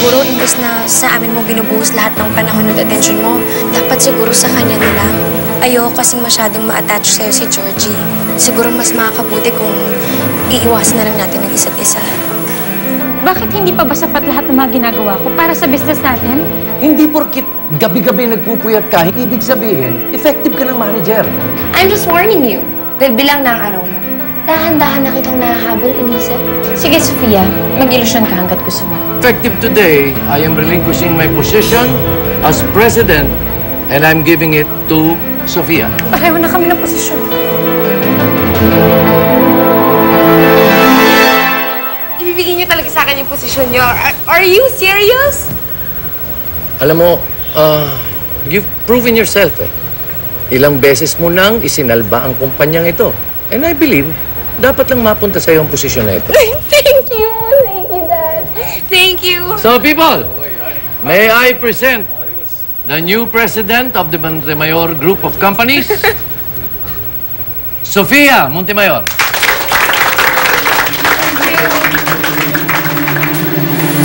Siguro, imbes na sa amin mo binubuhos lahat ng panahon at atensyon mo, dapat siguro sa kanya na lang. Ayoko kasing masyadong ma-attach sa'yo si Georgie. Siguro mas makakabuti kung iiwasan na lang natin ang isa't isa. Bakit hindi pa ba sapat lahat ng mga ginagawa ko para sa business natin? Hindi porkit gabi-gabi nagpupuyat ka, ibig sabihin, effective ka ng manager. I'm just warning you. Dahil bilang na ang araw mo. Dahan-dahan na kitang nahahabol, Eliza. Sige, Sofia. Mag-ilusyon ka hanggat gusto mo. Effective today, I am relinquishing my position as president and I'm giving it to Sofia. Pareho na kami ng posisyon. Ibibigay niyo talaga sa akin yung posisyon niyo. Are you serious? Alam mo, you've proven yourself eh. Ilang beses mo nang isinalba ang kumpanyang ito. And I believe, dapat lang mapunta sa ang posisyon na ito. Thank you. Thank you, Dad. Thank you. So people, may I present the new president of the Montemayor Group of Companies, Sofia Montemayor.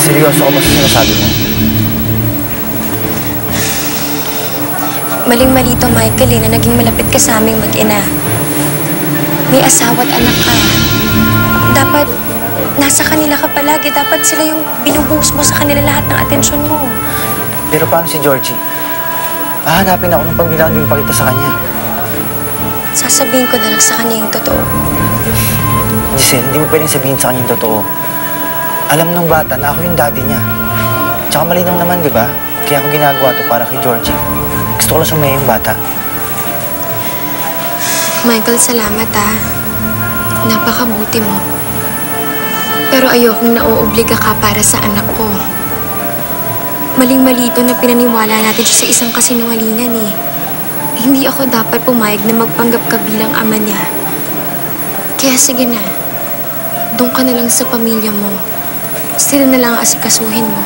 Seryoso ka ba sa sinasabi mo? Maling-mali to, Michael, na naging malapit ka sa aming mag-ina. May asawa at anak ka. Dapat nasa kanila ka palagi. Dapat sila yung binubuhos mo sa kanila lahat ng atensyon mo. Pero paano si Georgie? Hahanapin ako ng pagbilang din pakita sa kanya. Sasabihin ko na lang sa kanya yung totoo. Giselle, hindi mo pwedeng sabihin sa kanya yung totoo. Alam ng bata na ako yung daddy niya. Tsaka malinaw naman, di ba? Kaya ako ginagawa to para kay Georgie. Gusto ko lang sumaya yung bata. Michael, salamat Napakabuti mo. Pero ayokong nauobliga ka para sa anak ko. Maling-mali ito na pinaniwala natin siya sa isang kasinungalingan eh. Hindi ako dapat pumayag na magpanggap ka bilang ama niya. Kaya sige na. Doon ka na lang sa pamilya mo. Sila na lang ang asikasuhin mo.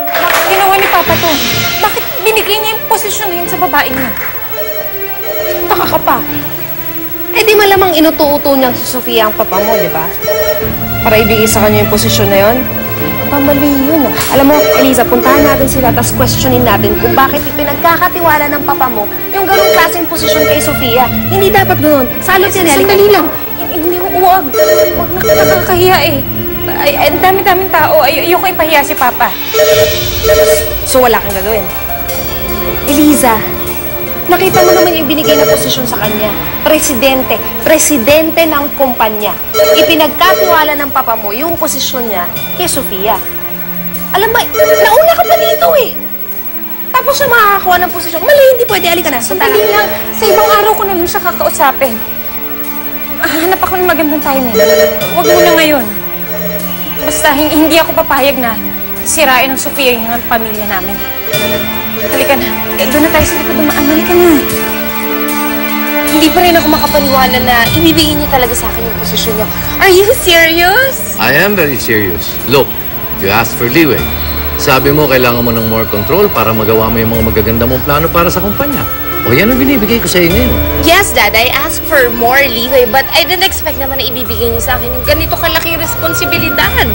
Bakit ginawa ni Papa to? Bakit binigay niya yung posisyon na yun sa babae niya? Taka ka pa. Eh di malamang inuto-uto niyang si Sofia ang papa mo, di ba? Para ibigay sa kanya yung posisyon na yun. Pamali yun. Alam mo, Eliza, puntahan natin sila tapos questionin natin kung bakit ipinagkakatiwala ng papa mo yung ganung klaseng posisyon kay Sofia. Hindi dapat ganoon. Salot yan, Ellie. Sandali lang. Hindi, huwag. Huwag na nakakahiya eh. Ay, ang dami-daming tao. Ayoko ipahiya si Papa. So wala kang gagawin. Eliza, nakita mo naman yung binigay na posisyon sa kanya. Presidente. Presidente ng kumpanya. Ipinagkatiwala ng papa mo yung posisyon niya kay Sofia. Alam mo, nauna ka pa dito eh. Tapos siya makakakuha ng posisyon. Mali, hindi pwede. Halika na. Sandali lang. Sa ibang araw ko na lang siya kakausapin. Hanap ako ng magandang timing. Huwag mo na ngayon. Basta hindi ako papayag na sirain ng Sofia yung pamilya namin. Halika na. Doon na tayo sa likod dumaan. Halika na. Hindi pa rin ako makapaniwala na ibibigay niyo talaga sa akin yung posisyon niyo. Are you serious? I am very serious. Look, you asked for leeway. Sabi mo, kailangan mo ng more control para magawa mo yung mga magaganda mong plano para sa kumpanya. O yan ang binibigay ko sa iyo ngayon. Yes, Dad. I asked for more leeway, but I didn't expect naman na ibibigay niyo sa akin yung ganito kalaking responsibilidad.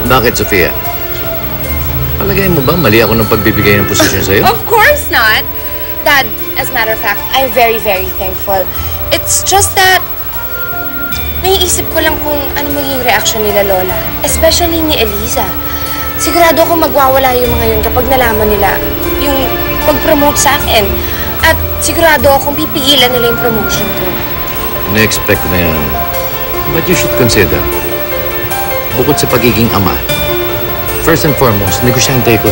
Bakit, Sofia? Palagay mo ba mali ako ng pagbibigay ng posisyon sa iyo? Of course not. Dad, as a matter of fact, I'm very, very thankful. It's just that, naiisip ko lang kung ano magiging reaction nila Lola. Especially ni Eliza. Sigurado ako magwawala yung mga yun kapag nalaman nila yung pag-promote sa akin. At sigurado akong pipigilan nila yung promotion ko. Na-expect ko na yan. But you should consider, bukod sa pagiging ama, first and foremost, negosyante ko.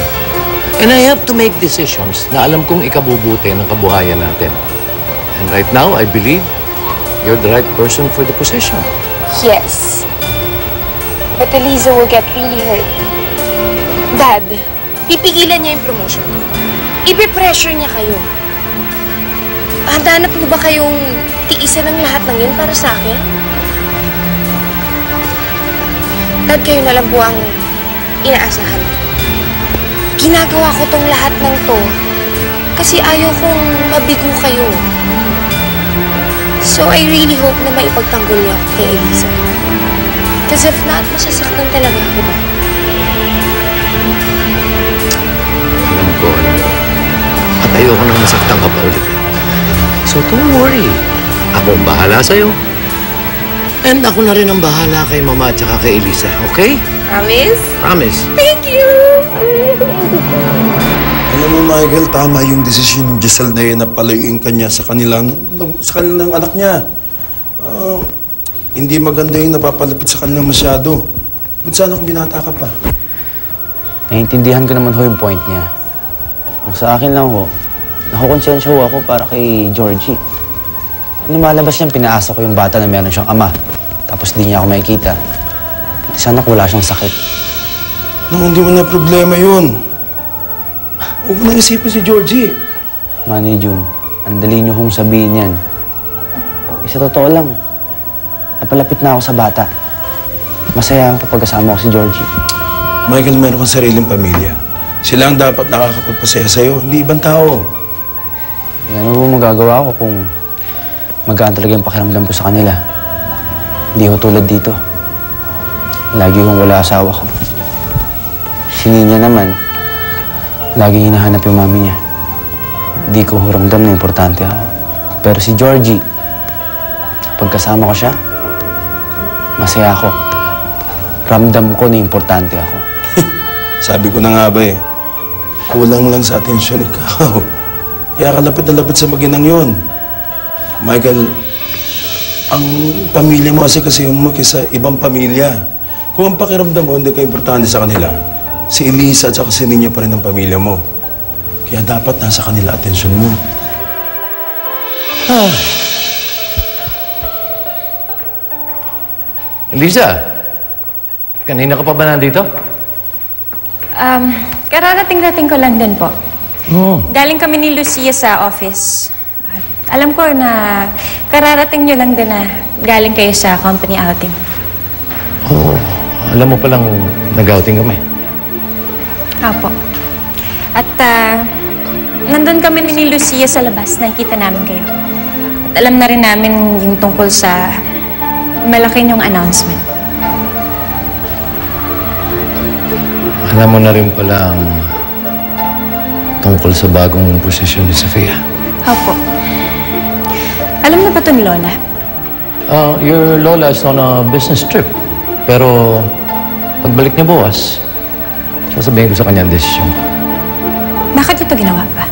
And I have to make decisions na alam kong ikabubuti ng kabuhayan natin. And right now, I believe you're the right person for the position. Yes. But Eliza will get really hurt. Dad, pipigilan niya yung promotion ko. Ipipressure niya kayo. Handa na po ba kayong tiisan ng lahat ng yun para sa akin? Dad, kayo na lang po ang inaasahan ko. Ginagawa ko tong lahat ng to kasi ayaw kong mabigo kayo. So I really hope na maipagtanggol niya ako kay Eliza. Because if not, masasaktan talaga ako doon. Alam ko. At ayoko nang masaktan ka pa ulit. So don't worry. Ako ang bahala sa'yo. And ako na rin ang bahala kay Mama at saka kay Eliza, okay? Promise? Promise. Thank you! Alam mo, Michael, tama yung desisyon ni Giselle na yun na palayuin ka niya sa kanilang anak niya. Hindi maganda yung napapalapit sa kanilang masyado. Ba't sana kung binata ka pa? Naiintindihan ko naman ho yung point niya. Ang sa akin lang ho, nakukonsensya ho ako para kay Georgie. Lumalabas niyang pinaasa ko yung bata na meron siyang ama. Tapos di niya ako makikita. Sana wala siyang sakit. Nang hindi mo na problema yun. Huwag mo nang isipin si Georgie. Manny June, ang dali niyo hong sabihin yan. Sa totoo lang, napalapit na ako sa bata. Masaya ako kapag kasama ko si Georgie. Michael, meron kang sariling pamilya. Sila ang dapat nakakapagpasaya sa'yo, hindi ibang tao. Ano ba magagawa ko kung magaan talaga yung pakiramdam ko sa kanila? Hindi ko tulad dito. Lagi kong wala asawa ko. Si Nina naman, lagi hinahanap yung mami niya. Hindi ko ramdam na importante ako. Pero si Georgie, kapag kasama ko siya, masaya ako. Ramdam ko na importante ako. Sabi ko na nga ba kulang lang sa atensyon ikaw. Kaya ka lapit na lapit sa maginang yun. Michael, ang pamilya mo kasi mo kaysa ibang pamilya. Kung ang pakiramdam mo hindi ka importante sa kanila, si Eliza at saka si Nina pa rin ang pamilya mo. Kaya dapat nasa kanila atensyon mo. Eliza, kanina ka pa ba nandito? Kararating-rating ko lang din po. Galing kami ni Lucia sa office. At alam ko na kararating nyo lang din na galing kayo sa company outing. Oo. Alam mo palang nag-outing kami. Apo. At nandun kami ni Lucia sa labas, nakikita namin kayo. At alam na rin namin yung tungkol sa malaki niyong announcement. Alam mo na rin palang tungkol sa bagong posisyon ni Sofia. Apo. Alam na ba ito ni Lola? Your Lola is on a business trip. Pero pagbalik niya bukas, sasabihin ko sa kanya ang desisyon ko. Bakit ito ginawa pa?